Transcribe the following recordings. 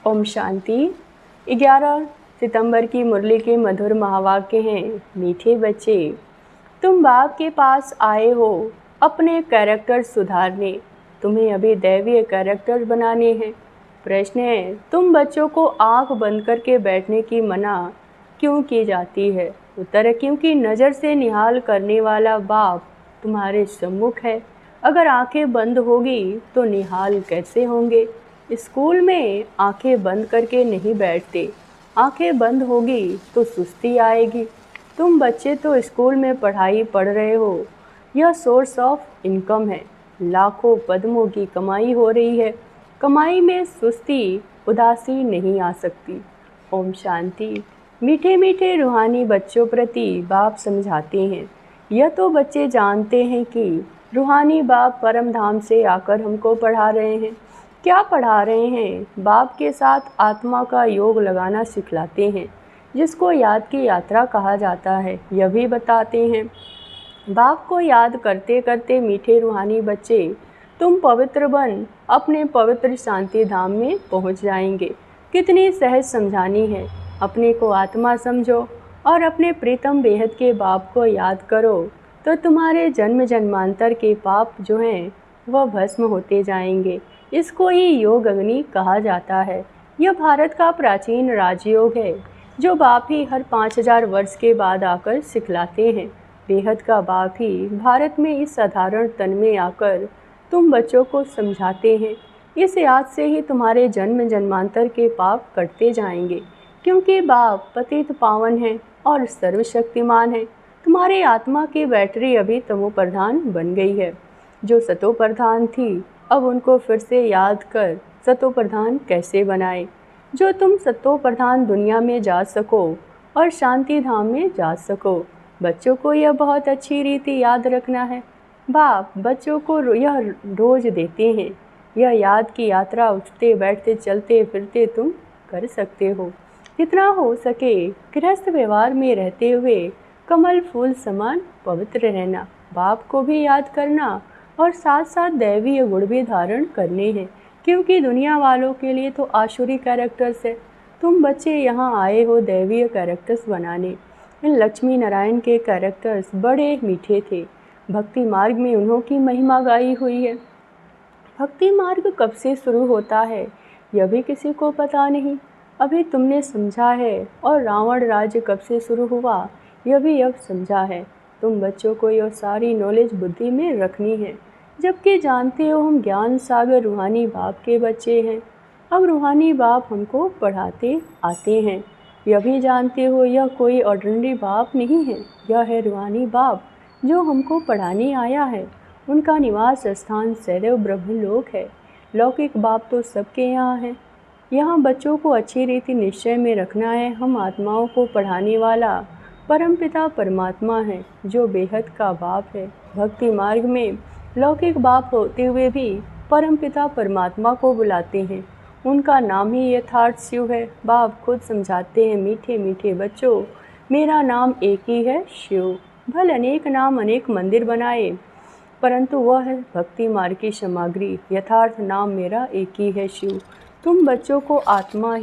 ओम शांति। 11 सितंबर की मुरली के मधुर महावाक्य हैं। मीठे बच्चे, तुम बाप के पास आए हो अपने कैरेक्टर सुधारने। तुम्हें अभी दैवीय कैरेक्टर बनाने हैं। प्रश्न है, तुम बच्चों को आंख बंद करके बैठने की मना क्यों की जाती है? उत्तर है, क्योंकि नज़र से निहाल करने वाला बाप तुम्हारे सम्मुख है। अगर आंखें बंद होगी तो निहाल कैसे होंगे? स्कूल में आंखें बंद करके नहीं बैठते। आंखें बंद होगी तो सुस्ती आएगी। तुम बच्चे तो स्कूल में पढ़ाई पढ़ रहे हो, यह सोर्स ऑफ इनकम है। लाखों पद्मों की कमाई हो रही है। कमाई में सुस्ती उदासी नहीं आ सकती। ओम शांति। मीठे मीठे रूहानी बच्चों प्रति बाप समझाते हैं। यह तो बच्चे जानते हैं कि रूहानी बाप परम धाम से आकर हमको पढ़ा रहे हैं। क्या पढ़ा रहे हैं? बाप के साथ आत्मा का योग लगाना सिखलाते हैं, जिसको याद की यात्रा कहा जाता है। यह भी बताते हैं, बाप को याद करते करते मीठे रूहानी बच्चे, तुम पवित्र बन अपने पवित्र शांति धाम में पहुंच जाएंगे। कितनी सहज समझानी है। अपने को आत्मा समझो और अपने प्रीतम बेहद के बाप को याद करो, तो तुम्हारे जन्म जन्मांतर के पाप जो हैं वह भस्म होते जाएंगे। इसको ही योग अग्नि कहा जाता है। यह भारत का प्राचीन राजयोग है, जो बाप ही हर 5000 वर्ष के बाद आकर सिखलाते हैं। बेहद का बाप ही भारत में इस साधारण तन में आकर तुम बच्चों को समझाते हैं। इस याद से ही तुम्हारे जन्म जन्मांतर के पाप कटते जाएंगे, क्योंकि बाप पतित पावन है और सर्वशक्तिमान है। तुम्हारी आत्मा की बैटरी अभी तमो प्रधान बन गई है। जो सतो प्रधान थी, अब उनको फिर से याद कर सतो प्रधान कैसे बनाए, जो तुम सतो प्रधान दुनिया में जा सको और शांति धाम में जा सको। बच्चों को यह बहुत अच्छी रीति याद रखना है। बाप बच्चों को यह रोज देते हैं। यह याद की यात्रा उठते बैठते चलते फिरते तुम कर सकते हो। जितना हो सके गृहस्थ व्यवहार में रहते हुए कमल फूल समान पवित्र रहना। बाप को भी याद करना और साथ साथ दैवीय गुण भी धारण करने हैं, क्योंकि दुनिया वालों के लिए तो आसुरी कैरेक्टर्स है। तुम बच्चे यहाँ आए हो दैवीय कैरेक्टर्स बनाने। इन लक्ष्मी नारायण के कैरेक्टर्स बड़े मीठे थे। भक्ति मार्ग में उन्हों की महिमा गाई हुई है। भक्ति मार्ग कब से शुरू होता है यह भी किसी को पता नहीं, अभी तुमने समझा है। और रावण राज्य कब से शुरू हुआ यह भी अब समझा है। तुम बच्चों को यह सारी नॉलेज बुद्धि में रखनी है, जबकि जानते हो हम ज्ञान सागर रूहानी बाप के बच्चे हैं। अब रूहानी बाप हमको पढ़ाते आते हैं। यह भी जानते हो यह कोई ऑर्डिनरी बाप नहीं है, यह है रूहानी बाप जो हमको पढ़ाने आया है। उनका निवास स्थान सदैव ब्रह्मलोक है। लौकिक बाप तो सबके यहाँ है। यहाँ बच्चों को अच्छी रीति निश्चय में रखना है। हम आत्माओं को पढ़ाने वाला परमपिता परमात्मा है, जो बेहद का बाप है। भक्ति मार्ग में लौकिक बाप होते हुए भी परमपिता परमात्मा को बुलाते हैं। उनका नाम ही यथार्थ शिव है। बाप खुद समझाते हैं, मीठे मीठे बच्चों, मेरा नाम एक ही है, शिव। भले अनेक नाम अनेक मंदिर बनाए, परंतु वह है भक्ति मार्ग की सामग्री। यथार्थ नाम मेरा एक ही है, शिव। तुम बच्चों को आत्मा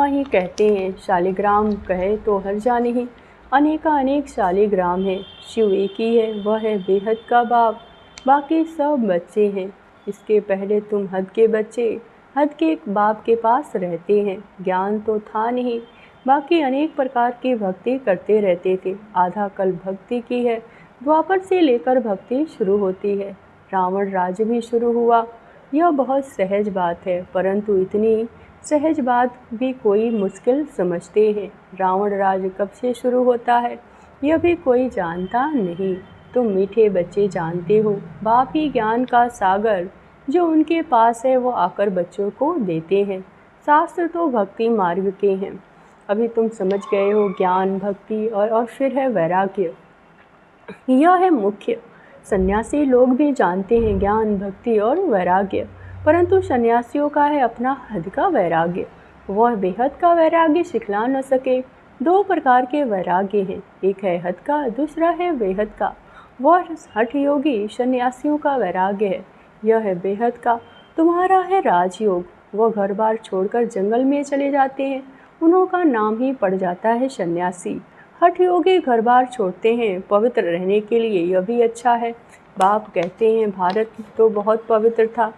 ही कहते हैं। शालिग्राम कहे तो हर्जा नहीं, अनेक शालिग्राम हैं। शिव एक ही है, वह है बेहद का बाप। बाकी सब बच्चे हैं। इसके पहले तुम हद के बच्चे हद के बाप के पास रहते हैं। ज्ञान तो था नहीं, बाकी अनेक प्रकार की भक्ति करते रहते थे। आधा कल भक्ति की है। द्वापर से लेकर भक्ति शुरू होती है। रावण राज्य भी शुरू हुआ। यह बहुत सहज बात है, परंतु इतनी सहज बात भी कोई मुश्किल समझते हैं। रावण राज्य कब से शुरू होता है यह भी कोई जानता नहीं। तुम मीठे बच्चे जानते हो, बाप ही ज्ञान का सागर जो उनके पास है वो आकर बच्चों को देते हैं। शास्त्र तो भक्ति मार्ग के हैं। अभी तुम समझ गए हो ज्ञान भक्ति और फिर है वैराग्य। यह है मुख्य। सन्यासी लोग भी जानते हैं ज्ञान भक्ति और वैराग्य, परंतु सन्यासियों का है अपना हद का वैराग्य। वह बेहद का वैराग्य सिखला न सके। 2 प्रकार के वैराग्य हैं, एक है हद का, दूसरा है बेहद का। वह हठ योगी सन्यासियों का वैराग्य है, यह है बेहद का। तुम्हारा है राजयोग। वो घर बार छोड़कर जंगल में चले जाते हैं, उनका नाम ही पड़ जाता है सन्यासी। हठ योगी घर बार छोड़ते हैं पवित्र रहने के लिए, यह भी अच्छा है। बाप कहते हैं भारत तो बहुत पवित्र था,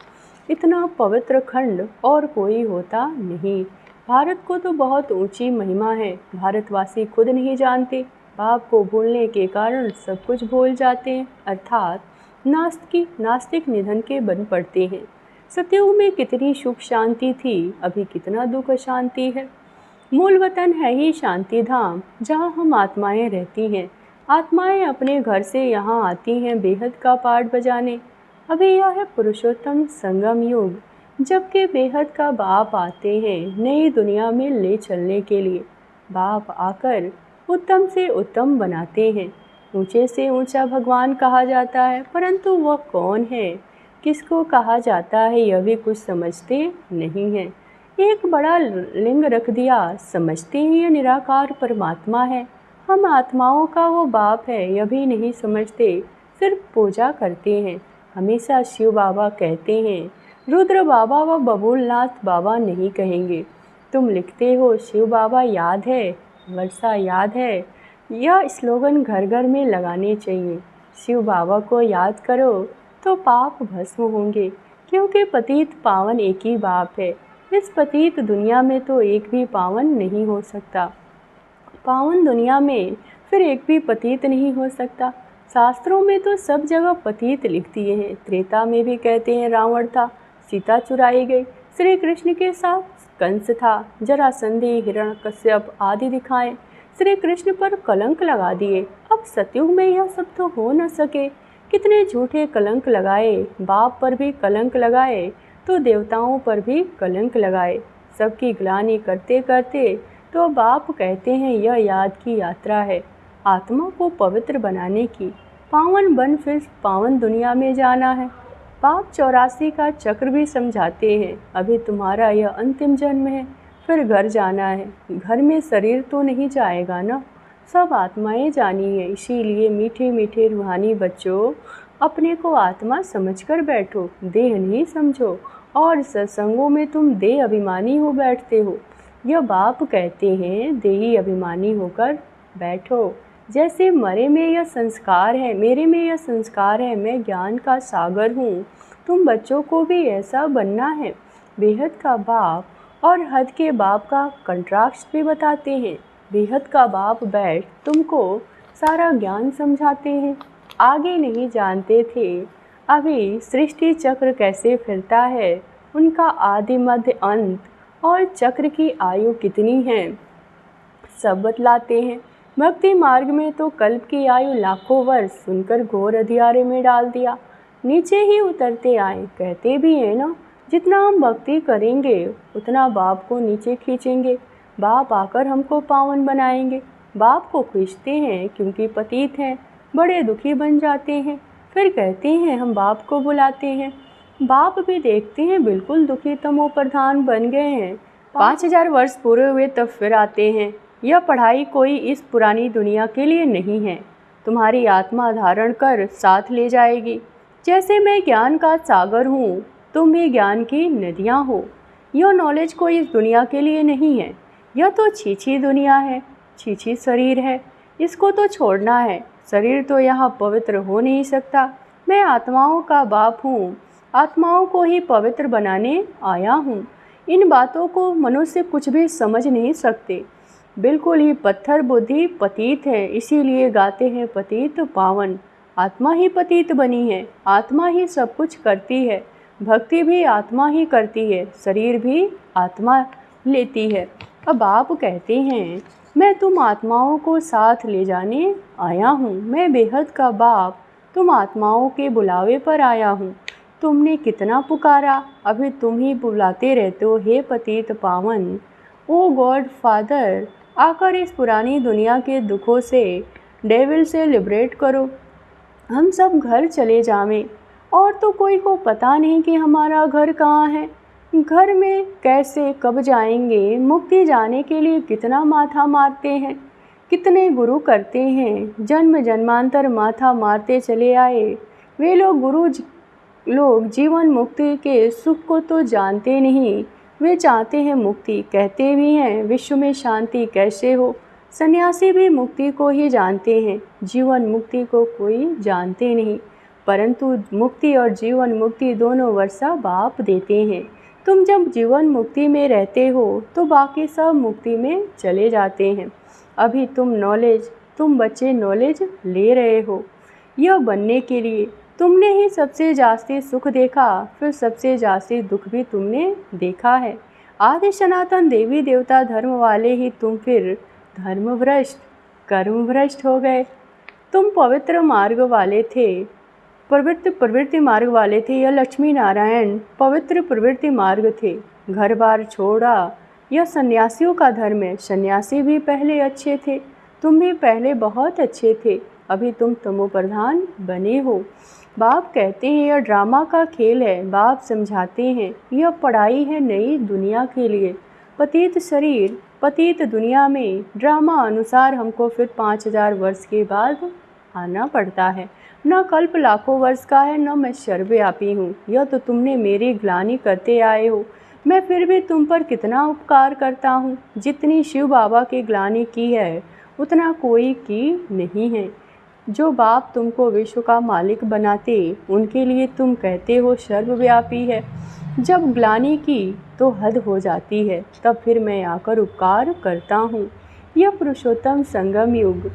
इतना पवित्र खंड और कोई होता नहीं। भारत को तो बहुत ऊंची महिमा है, भारतवासी खुद नहीं जानते। बाप को भूलने के कारण सब कुछ भूल जाते हैं, अर्थात नास्तिक निधन के बन पड़ते हैं। सतयुग में कितनी सुख शांति थी, अभी कितना दुख शांति है। मूल वतन है ही शांति धाम, जहाँ हम आत्माएं रहती हैं। आत्माएं अपने घर से यहाँ आती हैं बेहद का पाठ बजाने। अभी यह है पुरुषोत्तम संगम युग, जबकि बेहद का बाप आते हैं नई दुनिया में ले चलने के लिए। बाप आकर उत्तम से उत्तम बनाते हैं। ऊंचे से ऊंचा भगवान कहा जाता है, परंतु वह कौन है, किसको कहा जाता है, यह भी कुछ समझते नहीं हैं। एक बड़ा लिंग रख दिया, समझते ही यह निराकार परमात्मा है। हम आत्माओं का वो बाप है यह भी नहीं समझते, सिर्फ पूजा करते हैं। हमेशा शिव बाबा कहते हैं, रुद्र बाबा व बबूलनाथ बाबा नहीं कहेंगे। तुम लिखते हो शिव बाबा याद है, वर्षा याद है। यह स्लोगन घर घर में लगाने चाहिए। शिव बाबा को याद करो तो पाप भस्म होंगे, क्योंकि पतित पावन एक ही बाप है। इस पतित दुनिया में तो एक भी पावन नहीं हो सकता, पावन दुनिया में फिर एक भी पतित नहीं हो सकता। शास्त्रों में तो सब जगह पतित लिख दिए हैं। त्रेता में भी कहते हैं रावण था, सीता चुराई गई, श्री कृष्ण के साथ कंस था, जरासंधि हिरण्यकश्यप आदि दिखाए, श्री कृष्ण पर कलंक लगा दिए। अब सतयुग में यह सब तो हो न सके, कितने झूठे कलंक लगाए। बाप पर भी कलंक लगाए तो देवताओं पर भी कलंक लगाए। सबकी ग्लानि करते करते तो बाप कहते हैं यह याद की यात्रा है, आत्मा को पवित्र बनाने की। पावन बन फिर पावन दुनिया में जाना है। बाप 84 का चक्र भी समझाते हैं। अभी तुम्हारा यह अंतिम जन्म है, फिर घर जाना है। घर में शरीर तो नहीं जाएगा ना, सब आत्माएं जानी है। इसीलिए मीठे मीठे रूहानी बच्चों, अपने को आत्मा समझकर बैठो, देह नहीं समझो। और सत्संगों में तुम देह अभिमानी हो बैठते हो। यह बाप कहते हैं देही अभिमानी होकर बैठो। जैसे मरे में यह संस्कार है, मेरे में यह संस्कार है, मैं ज्ञान का सागर हूँ। तुम बच्चों को भी ऐसा बनना है। बेहद का बाप और हद के बाप का कंट्रास्ट भी बताते हैं। बेहद का बाप बैठ तुमको सारा ज्ञान समझाते हैं। आगे नहीं जानते थे अभी सृष्टि चक्र कैसे फिरता है, उनका आदि मध्य अंत और चक्र की आयु कितनी है, सब बतलाते हैं। भक्ति मार्ग में तो कल्प की आयु लाखों वर्ष सुनकर घोर अंधियारे में डाल दिया। नीचे ही उतरते आए, कहते भी हैं ना, जितना हम भक्ति करेंगे उतना बाप को नीचे खींचेंगे। बाप आकर हमको पावन बनाएंगे। बाप को खींचते हैं क्योंकि पतित हैं, बड़े दुखी बन जाते हैं। फिर कहते हैं हम बाप को बुलाते हैं। बाप भी देखते हैं बिल्कुल दुखी तमो प्रधान बन गए हैं। 5000 वर्ष पूरे हुए तब फिर आते हैं। यह पढ़ाई कोई इस पुरानी दुनिया के लिए नहीं है, तुम्हारी आत्मा धारण कर साथ ले जाएगी। जैसे मैं ज्ञान का सागर हूँ, तुम भी ज्ञान की नदियाँ हो। यह नॉलेज कोई इस दुनिया के लिए नहीं है, यह तो छीछी दुनिया है, छीछी शरीर है, इसको तो छोड़ना है। शरीर तो यहाँ पवित्र हो नहीं सकता। मैं आत्माओं का बाप हूँ, आत्माओं को ही पवित्र बनाने आया हूँ। इन बातों को मनुष्य कुछ भी समझ नहीं सकते, बिल्कुल ही पत्थर बुद्धि पतित है, इसीलिए गाते हैं पतित पावन। आत्मा ही पतित बनी है, आत्मा ही सब कुछ करती है। भक्ति भी आत्मा ही करती है, शरीर भी आत्मा लेती है। अब आप कहते हैं मैं तुम आत्माओं को साथ ले जाने आया हूँ। मैं बेहद का बाप तुम आत्माओं के बुलावे पर आया हूँ। तुमने कितना पुकारा, अभी तुम ही बुलाते रहते हो, हे पतित पावन। ओ गॉड फादर, आकर इस पुरानी दुनिया के दुखों से, डेविल से लिबरेट करो। हम सब घर चले जावें, और तो कोई को पता नहीं कि हमारा घर कहाँ है। घर में कैसे कब जाएंगे, मुक्ति जाने के लिए कितना माथा मारते हैं, कितने गुरु करते हैं। जन्म जन्मांतर माथा मारते चले आए। वे लोग गुरु लोग जीवन मुक्ति के सुख को तो जानते नहीं, वे चाहते हैं मुक्ति, कहते भी हैं विश्व में शांति कैसे हो। सन्यासी भी मुक्ति को ही जानते हैं, जीवन मुक्ति को कोई जानते नहीं। परंतु मुक्ति और जीवन मुक्ति दोनों वर्षा बाप देते हैं। तुम जब जीवन मुक्ति में रहते हो तो बाकी सब मुक्ति में चले जाते हैं। अभी तुम बच्चे नॉलेज ले रहे हो। यह बनने के लिए तुमने ही सबसे जास्ती सुख देखा, फिर सबसे जास्ती दुख भी तुमने देखा है। आदि सनातन देवी देवता धर्म वाले ही तुम फिर धर्मभ्रष्ट कर्मभ्रष्ट हो गए। तुम पवित्र मार्ग वाले थे, प्रवृत्ति मार्ग वाले थे। यह लक्ष्मी नारायण पवित्र प्रवृत्ति मार्ग थे। घर बार छोड़ा, यह सन्यासियों का धर्म है। सन्यासी भी पहले अच्छे थे, तुम भी पहले बहुत अच्छे थे, अभी तुम तमोप्रधान बने हो। बाप कहते हैं यह ड्रामा का खेल है। बाप समझाते हैं यह पढ़ाई है नई दुनिया के लिए। पतित शरीर पतित दुनिया में ड्रामा अनुसार हमको फिर 5000 वर्ष के बाद आना पड़ता है। न कल्प लाखों वर्ष का है, न मैं सर्वव्यापी हूँ। यह तो तुमने मेरी ग्लानि करते आए हो। मैं फिर भी तुम पर कितना उपकार करता हूँ। जितनी शिव बाबा की ग्लानि की है उतना कोई की नहीं है। जो बाप तुमको विश्व का मालिक बनाते, उनके लिए तुम कहते हो सर्वव्यापी है। जब ग्लानि की तो हद हो जाती है, तब फिर मैं आकर उपकार करता हूँ। यह पुरुषोत्तम संगम युग,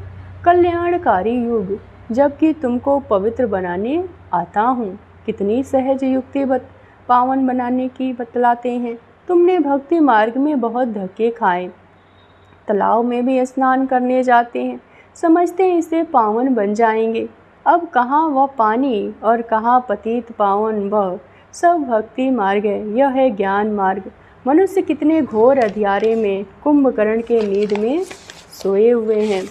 कल्याणकारी युग, जबकि तुमको पवित्र बनाने आता हूँ। कितनी सहज युक्ति पावन बनाने की बतलाते हैं। तुमने भक्ति मार्ग में बहुत धक्के खाए, तालाब में भी स्नान करने जाते हैं, समझते हैं इससे पावन बन जाएंगे। अब कहाँ वह पानी और कहाँ पतित पावन, वह सब भक्ति मार्ग है। यह है ज्ञान मार्ग। मनुष्य कितने घोर अंधियारे में कुंभकर्ण के नींद में सोए हुए हैं,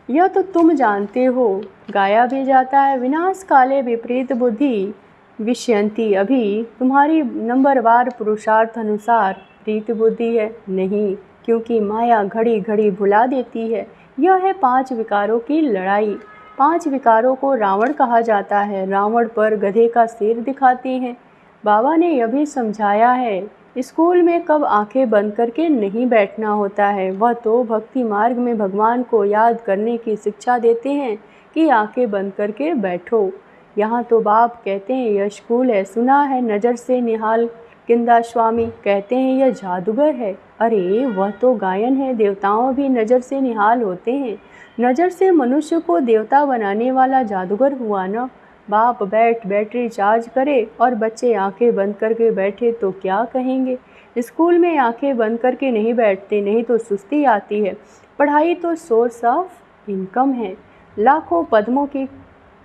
यह तो तुम जानते हो। गाया भी जाता है विनाश काले विपरीत बुद्धि विषयंती। अभी तुम्हारी नंबरवार पुरुषार्थ अनुसार प्रीत बुद्धि है नहीं, क्योंकि माया घड़ी घड़ी भुला देती है। यह है 5 विकारों की लड़ाई। 5 विकारों को रावण कहा जाता है। रावण पर गधे का सिर दिखाते हैं। बाबा ने यह भी समझाया है, स्कूल में कब आंखें बंद करके नहीं बैठना होता है। वह तो भक्ति मार्ग में भगवान को याद करने की शिक्षा देते हैं कि आंखें बंद करके बैठो। यहाँ तो बाप कहते हैं यह स्कूल है। सुना है नज़र से निहाल किंदा स्वामी कहते हैं यह जादूगर है। अरे वह तो गायन है। देवताओं भी नज़र से निहाल होते हैं। नज़र से मनुष्य को देवता बनाने वाला जादूगर हुआ ना। बाप बैटरी चार्ज करे और बच्चे आंखें बंद करके बैठे तो क्या कहेंगे। स्कूल में आंखें बंद करके नहीं बैठते, नहीं तो सुस्ती आती है। पढ़ाई तो सोर्स ऑफ इनकम है। लाखों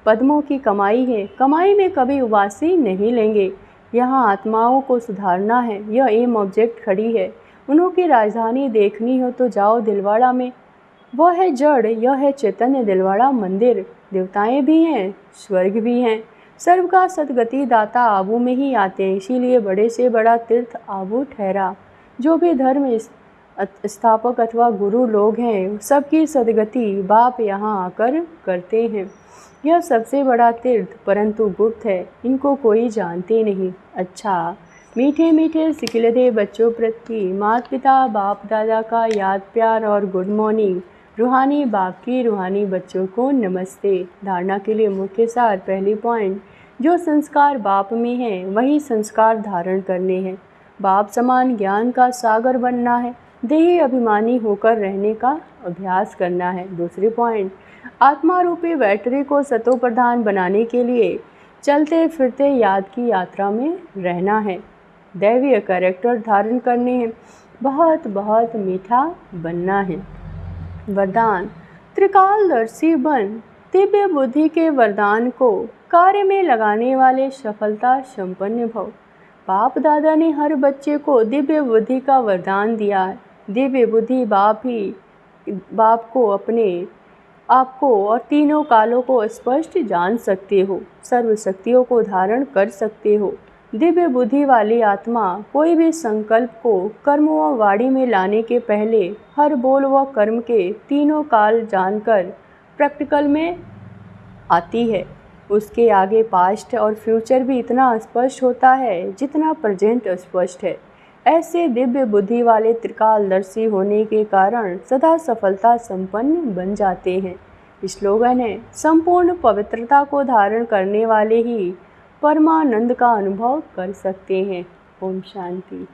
पद्मों की कमाई है। कमाई में कभी उबासी नहीं लेंगे। यहाँ आत्माओं को सुधारना है। यह एम ऑब्जेक्ट खड़ी है। उन्हों की राजधानी देखनी हो तो जाओ दिलवाड़ा में। वह है जड़, यह है चैतन्य दिलवाड़ा मंदिर। देवताएं भी हैं, स्वर्ग भी हैं। सर्व का सदगति दाता आबू में ही आते हैं, इसीलिए बड़े से बड़ा तीर्थ आबू ठहरा। जो भी धर्म स्थापक अथवा गुरु लोग हैं, सबकी सदगति बाप यहाँ आकर करते हैं। यह सबसे बड़ा तीर्थ परंतु गुप्त है, इनको कोई जानते नहीं। अच्छा, मीठे मीठे सिकिलदे बच्चों प्रति माता पिता बाप दादा का याद प्यार और गुड मॉर्निंग। रूहानी बाप की रूहानी बच्चों को नमस्ते। धारणा के लिए मुख्य सार। पहली पॉइंट, जो संस्कार बाप में हैं वही संस्कार धारण करने हैं। बाप समान ज्ञान का सागर बनना है। देही अभिमानी होकर रहने का अभ्यास करना है। दूसरी पॉइंट, आत्मा रूपी बैटरी को सतो प्रधान बनाने के लिए चलते फिरते याद की यात्रा में रहना है। दैवीय कैरेक्टर धारण करने हैं। बहुत बहुत मीठा बनना है। वरदान, त्रिकालदर्शी बन। दिव्य बुद्धि के वरदान को कार्य में लगाने वाले सफलता संपन्न भव। बाप दादा ने हर बच्चे को दिव्य बुद्धि का वरदान दिया है। दिव्य बुद्धि बाप को अपने आपको और तीनों कालों को स्पष्ट जान सकते हो, सर्व शक्तियों को धारण कर सकते हो। दिव्य बुद्धि वाली आत्मा कोई भी संकल्प को कर्म व वाणी में लाने के पहले हर बोल व कर्म के तीनों काल जानकर प्रैक्टिकल में आती है। उसके आगे पास्ट और फ्यूचर भी इतना स्पष्ट होता है जितना प्रेजेंट स्पष्ट है। ऐसे दिव्य बुद्धि वाले त्रिकालदर्शी होने के कारण सदा सफलता संपन्न बन जाते हैं। स्लोगन है, संपूर्ण पवित्रता को धारण करने वाले ही परमानंद का अनुभव कर सकते हैं। ओम शांति।